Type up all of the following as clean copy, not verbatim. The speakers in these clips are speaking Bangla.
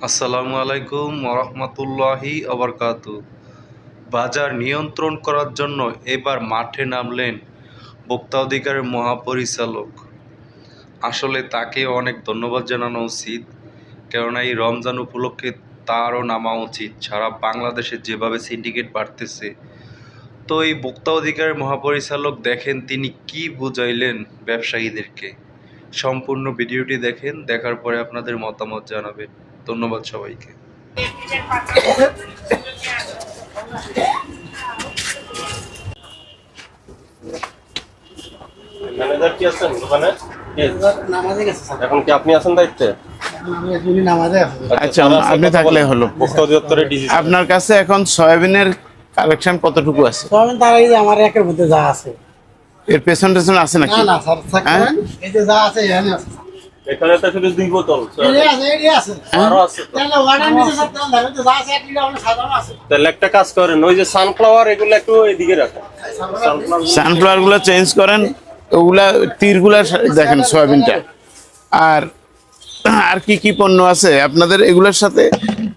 আসসালামু আলাইকুম ওরহমতুল্লাহি আবরকাতু। বাজার নিয়ন্ত্রণ করার জন্য এবার মাঠে নামলেন ভোক্তা অধিকারের মহাপরিচালক। আসলে তাকে অনেক ধন্যবাদ জানানো উচিত, কেননা এই রমজান উপলক্ষে তারও নামা উচিত। সারা বাংলাদেশে যেভাবে সিন্ডিকেট বাড়তেছে, তো এই ভোক্তা অধিকারের মহাপরিচালক দেখেন তিনি কি বুঝাইলেন ব্যবসায়ীদেরকে। সম্পূর্ণ ভিডিওটি দেখেন, দেখার পরে আপনাদের মতামত জানাবেন। ধন্যবাদ সবাইকে। ম্যানেজার কি আছেন দোকানে? নামাজে গেছে স্যার। এখন কি আপনি আছেন দায়িত্বে? আমি এখনই নামাজে আছি। আচ্ছা, আপনি থাকলে হলো। ভোক্তা অধিদপ্তরের ডিসি আপনার কাছে এখন সয়াবিনের কালেকশন কতটুকু আছে? সয়াবিন তার এই যে আমার একের মধ্যে যা আছে। এর পেছন টেছন আছে নাকি? না না স্যার, থাকবেন এই যে যা আছে এখানে আছে। এখানে তো শুধু 2 বোতল এই আছে। আরো আছে তো। তাহলে অর্ডার নিতে স্যার, তেল ধরে তো যা আছে 1 লিটার আমরা সাজানো আছে। তাহলে একটা কাজ করেন, ওই যে সানফ্লাওয়ার এগুলো একটু এদিকে রাখেন। সানফ্লাওয়ার গুলো চেঞ্জ করেন, ওগুলা তীরগুলা দেখেন সয়াবিনটা। আর আর কি কি পণ্য আছে আপনাদের এগুলোর সাথে?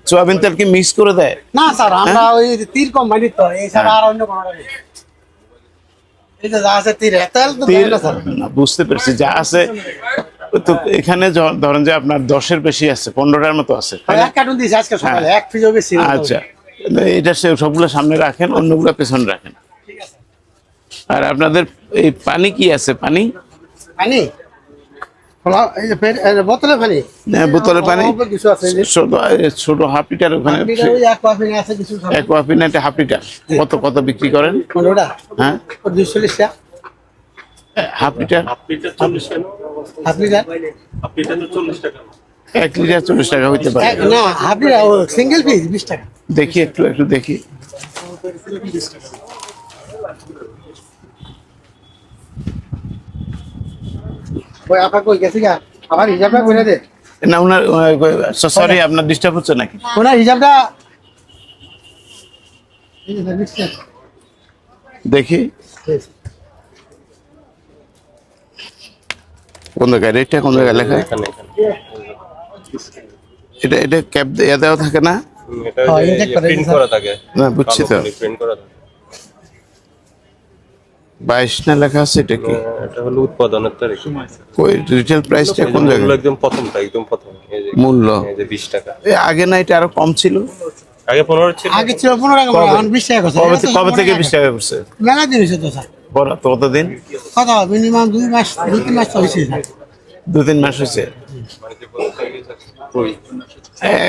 সয়াবিন তেল কি মিক্স করে দেয়? না স্যার, আমরা ওই তীর কোম্পানির তো, এই ছাড়া আর অন্য কোনো নেই। এই যে যা আছে তীর, তেল তো দেয় তীর না স্যার। না, বুঝতে পেরেছি যা আছে। তো এখানে ধরেন যে আপনার 10-এর বেশি আছে, 15টার মতো আছে, তাই না? এক কার্টুন দিয়েছি আজকে সকালে, এক ফ্রিজও বেশি। আচ্ছা, এটা সবগুলো সামনে রাখেন, অন্যগুলো পেছনে রাখেন। আর আপনাদের এই পানি কি আছে? পানি পানি এই যে বোতলে পানি, বোতলের পানি অল্প কিছু আছে। এই যে ছোট হাফ লিটার ওখানে লিটার ওই এক পানি আছে কিছু। একটা হাফ লিটার কত কত বিক্রি করেন? কোনটা? হ্যাঁ, 240 টাকা হাফ লিটার। হাফ লিটার 40 টাকা। Half litre. হাফ লিটার তো 40 টাকা। 1 লিটার 40 টাকা হইতে পারে। না হাফ লিটার সিঙ্গেল পিস 20 টাকা। দেখি একটু দেখি। ওই আপা কই গেছে গা? আমার হিসাবটা করে দে। না ওনার সরি, আপনার ডিস্টার্ব হচ্ছে নাকি? ওনার হিসাবটা এই যে 20 টাকা। দেখি কোন জায়গায় রেটটা, কোন জায়গায় লেখা? এখানে এখানে এটা ক্যাপ দেওয়া থাকে না? এটা হ্যাঁ, এটা করে প্রিন্ট দিন, করা থাকে। না, বুঝছি তো। প্রিন্ট করা থাকে। 22 না লেখা আছে, এটা কি? এটা হলো উৎপাদনের তারিখ। ওই রিটেল প্রাইসটা কোন এগুলো জায়গায়? একদম প্রথমটা, একদম প্রথম। এই যে মূল্য এই যে 20 টাকা। আগে না এটা আরো কম ছিল? আগে 15 ছিল। আগে ছিল 15 টাকা, এখন 20 টাকা করছে। কবে থেকে 20 টাকা করছে? মেলা দিন হয়েছে তো স্যার। বড় তো কতদিন? কত মিনিমাম 2 মাস 2-3 মাস তো হয়েছে স্যার। 2-3 মাস হয়েছে।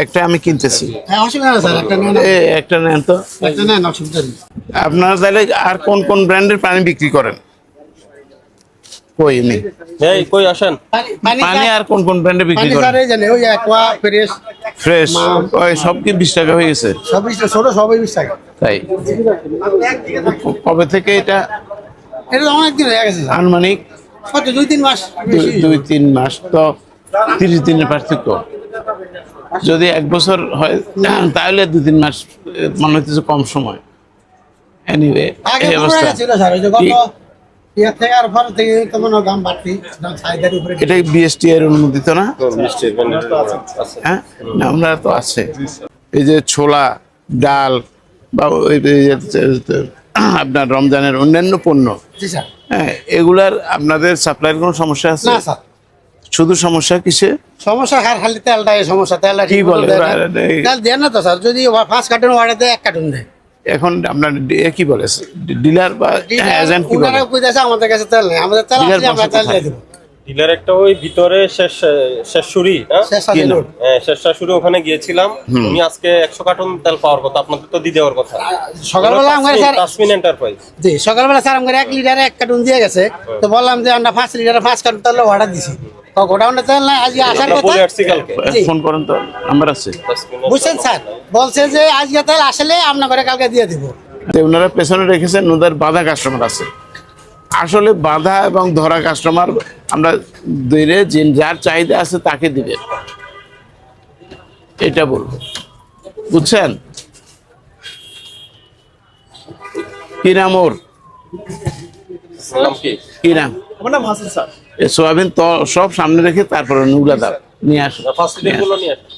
একটা আমি কিনতেছি। হ্যাঁ, অসুবিধা নেই স্যার, একটা নেন। একটা নেন তো। একটা নেন, অসুবিধা নেই। আপনারা তাহলে আর কোন কোন ব্র্যান্ডের পানি বিক্রি করেন? কই নেই এই কই আসেন। পানি, আর কোন কোন ব্র্যান্ডে বিক্রি পানি করেন? স্যার এই জানে ওই অ্যাকোয়া ফ্রেশ ফ্রেশ ওই সব কি 20 টাকা হয়ে গেছে? সব 20 ছোট সবই 20 টাকা। তাই কবে থেকে এটা? এটা তো অনেক দিন হয়ে গেছে স্যার। আনুমানিক কত 2-3 মাস বেশি। 2-3 মাস, তো 30 দিনের পার্থক্য। যদি 1 বছর হয় তাহলে 2-3 মাস মনে হচ্ছে কম সময়। এনিওয়ে, আগে এই 15 অবস্থা। টাকা ছিল স্যার, ওই যে গত ইয়ার থেকে আর পর থেকে তো মনে হয় দাম বাড়তি, দাম চাহিদার উপরে। এটা বিএসটি এর অনুমোদিত না? মিষ্টি আছে। হ্যাঁ, না, আমরা তো আছে। এই যে ছোলা, ডাল বা ওই আপনার রমজানের অন্যান্য পণ্য, জি স্যার। হ্যাঁ, এগুলার আপনাদের সাপ্লাইয়ের কোনো সমস্যা আছে? না স্যার, শুধু সমস্যা কিসে? সমস্যা খালি তেলটা, এই সমস্যা। তেলটা কি ঠিক বলে? মতো দেয় না। তেল দেয় না তো স্যার, যদি 5 কার্টন অর্ডার দেয় 1 কার্টন দেয়। এখন আপনার কি বলে, ডিলার বা এজেন্ট কি বলে? ওনারা কইতাছে আমাদের কাছে তেল নেই, আমাদের তেল ডিলার আছে, আমরা বসে তেল কোথায়? দিয়ে দেব। ডিলার একটা ওই ভিতরে শেষশুরি না? শেষাদি রোড। হ্যাঁ, শেষশুরি ওখানে গিয়েছিলাম। উনি আজকে 100 কার্টন তেল পাওয়ার কথা, আপনাদের তো দিয়ে দেওয়ার কথা। সকালবেলা আমরা স্যার, তাসমিন এন্টারপ্রাইজ। জি সকালবেলা স্যার আমাদের 1 লিটারে 1 কার্টন দিয়ে গেছে। তো বললাম যে আমরা 5 লিটারে 5 কার্টন তেল অর্ডার দিছি। তো গোডাউনে তেল নাই, আজকে আসার আমরা কথা। বলে আসছি কালকে। জি। ফোন করেন তো, নাম্বার আছে। বুঝছেন স্যার, বলছে যে আজকে তেল আসলে আপনার ঘরে কালকে দিয়ে দিব। তো ওনারা পেছনে রেখেছেন, ওদের বাধা কাস্টমার আছে। আসলে বাধা এবং ধরা কাস্টমার আমরা ধরে যার চাহিদা আছে তাকে দিবেন, এটা বলবো, বুঝছেন? কি নাম ওর? নাম কি? কি নাম? আমার নাম হাসান স্যার। সোয়াবিন তো সব সামনে রেখে তারপরে নুগলা দাও নিয়ে আসো। ফার্স্ট লিটার গুলো নিয়ে আসেন।